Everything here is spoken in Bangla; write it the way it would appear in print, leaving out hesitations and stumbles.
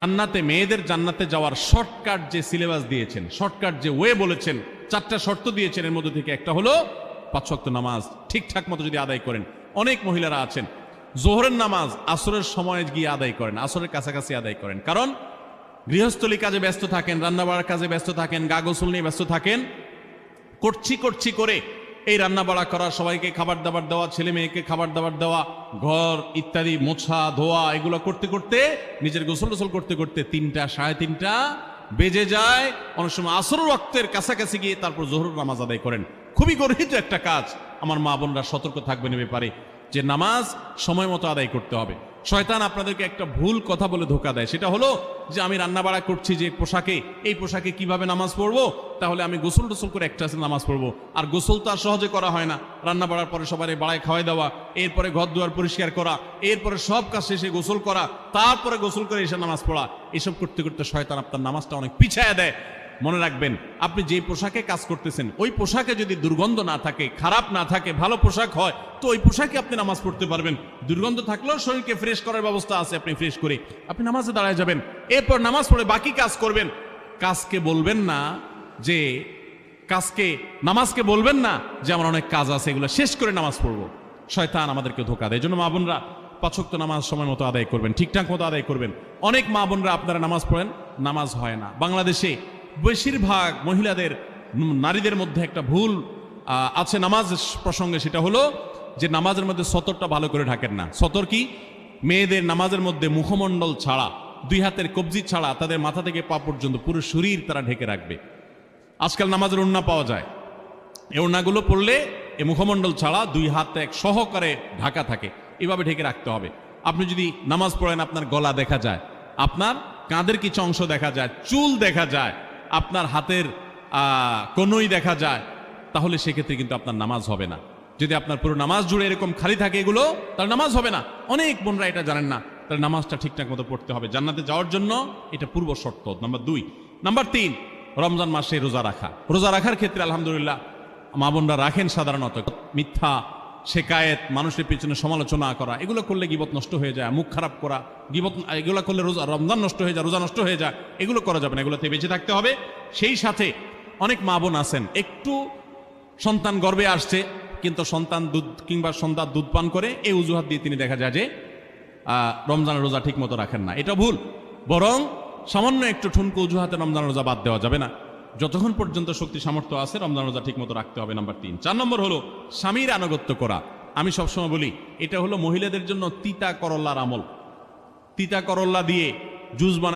জান্নাতে মেয়েদের জান্নাতে যাওয়ার শর্টকাট যে সিলেবাস দিয়েছেন, শর্টকাট যে ওয়ে বলেছেন, 4টা শর্ত দিয়েছেন, এর মধ্যে থেকে একটা হলো 5 ওয়াক্ত নামাজ ঠিকঠাক মতো যদি আদায় করেন। অনেক মহিলারা আছেন জোহরের নামাজ আসরের সময় গিয়ে আদায় করেন, আসরের কাছাকাছি আদায় করেন, কারণ গৃহস্থলী কাজে ব্যস্ত থাকেন, রান্নাবাড়ার কাজে ব্যস্ত থাকেন, গা গোসল নিয়ে ব্যস্ত থাকেন। করছি করে এই রান্না বাড়া করা, সবাইকে খাবার দাবার দেওয়া, ছেলে মেয়েকে খাবার দাবার দেওয়া, ঘর ইত্যাদি মোছা ধোয়া, এগুলো করতে করতে নিজের গোসল টোসল করতে করতে 3টা 3:30 বেজে যায়। অনেক সময় আসরের ওয়াক্তের কাছাকাছি গিয়ে তারপর জোহরের নামাজ আদায় করেন। খুবই গর্হিত একটা কাজ। আমার মা বোনরা সতর্ক থাকবেন এ ব্যাপারে যে নামাজ সময় মতো আদায় করতে হবে। শয়তান আপনাদেরকে একটা ভুল কথা বলে ধোঁকা দেয়, সেটা হলো যে আমি রান্না বাড়া করছি যে পোশাকে, এই পোশাকে কিভাবে নামাজ পড়বো, তাহলে আমি গোসল টোসল করে একটা নামাজ পড়বো। আর গোসল তো আর সহজে করা হয় না। রান্না বাড়ার পরে সবাই বাড়ায় খাওয়াই দেওয়া, এরপরে ঘর দুয়ার পরিষ্কার করা, এরপরে সব কাজ শেষে গোসল করা, তারপরে গোসল করে এসে নামাজ পড়া, এসব করতে করতে শয়তান আপনার নামাজটা অনেক পিছায়া দেয়। মনে রাখবেন, আপনি যে পোশাকে কাজ করতেছেন ওই পোশাকে যদি দুর্গন্ধ না থাকে, খারাপ না থাকে, ভালো পোশাক হয়, তো ওই পোশাকে আপনি নামাজ পড়তে পারবেন। দুর্গন্ধ থাকলেও শরীরকে ফ্রেশ করার ব্যবস্থা আছে, আপনি ফ্রেশ করে আপনি নামাজে দাঁড়ায় যাবেন, এরপর নামাজ পড়ে বাকি কাজ করবেন। কাজকে বলবেন না যে নামাজকে বলবেন না যে আমার অনেক কাজ আছে, এগুলো শেষ করে নামাজ পড়বো। শয়তান আমাদেরকে ধোঁকা দেয়। এই জন্য মা বোনরা 5 ওয়াক্ত নামাজ সময় মতো আদায় করবেন, ঠিকঠাক মতো আদায় করবেন। অনেক মা বোনরা আপনারা নামাজ পড়েন, নামাজ হয় না। বাংলাদেশে বেশিরভাগ মহিলাদের, নারীদের মধ্যে একটা ভুল আছে নামাজ প্রসঙ্গে, সেটা হলো যে নামাজের মধ্যে সতরটা ভালো করে ঢাকেন না। সতর কি? মেয়েদের নামাজের মধ্যে মুখমণ্ডল ছাড়া, 2 হাতের কবজি ছাড়া তাদের মাথা থেকে পা পর্যন্ত পুরো শরীর তারা ঢেকে রাখবে। আজকাল নামাজের ওড়না পাওয়া যায়, এই ওড়নাগুলো পড়লে এই মুখমণ্ডল ছাড়া 2 হাত এক সহকারে ঢাকা থাকে, এভাবে ঢেকে রাখতে হবে। আপনি যদি নামাজ পড়েন আপনার গলা দেখা যায়, আপনার কাঁধের কিছু অংশ দেখা যায়, চুল দেখা যায়, আপনার হাতের কনুই দেখা যায়, তাহলে সেক্ষেত্রে কিন্তু আপনার নামাজ হবে না। যদি আপনার পুরো নামাজ জুড়ে এরকম খালি থাকে এগুলো, তার নামাজ হবে না। অনেক বোনরা এটা জানেন না, তার নামাজটা ঠিকঠাক মতো পড়তে হবে জান্নাতে যাওয়ার জন্য, এটা পূর্ব শর্ত নাম্বার 2। নাম্বার 3, রমজান মাসে রোজা রাখা। রোজা রাখার ক্ষেত্রে আলহামদুলিল্লাহ মা বোনরা রাখেন সাধারণত। মিথ্যা শেকায়েত, মানুষের পিছনে সমালোচনা করা, এগুলো করলে গীবত নষ্ট হয়ে যায়, মুখ খারাপ করা, গীবত, এগুলো করলে রমজান নষ্ট হয়ে যায়, রোজা নষ্ট হয়ে যায়, এগুলো করা যাবে না, এগুলোতে বেঁচে থাকতে হবে। সেই সাথে অনেক মা বোন আছেন একটু সন্তান গর্ভে আসছে, কিন্তু সন্তান দুধ কিংবা সন্তান দুধ পান করে, এই অজুহাত দিয়ে তিনি দেখা যায় যে রমজানের রোজা ঠিক মতো রাখেন না। এটা ভুল। বরং সামান্য একটু ঠুনকো অজুহাতে রমজানের রোজা বাদ দেওয়া যাবে না। যতক্ষণ পর্যন্ত শক্তি সামর্থ্য আছে রমজান রোজা ঠিক মতো রাখতে হবে। নাম্বার 3। 4 নম্বর হলো স্বামীর আনুগত্য করা। আমি সবসময় বলি এটা হলো মহিলাদের জন্য তিতা করল্লার আমল। তিতা করল্লা দিয়ে জুস বানায়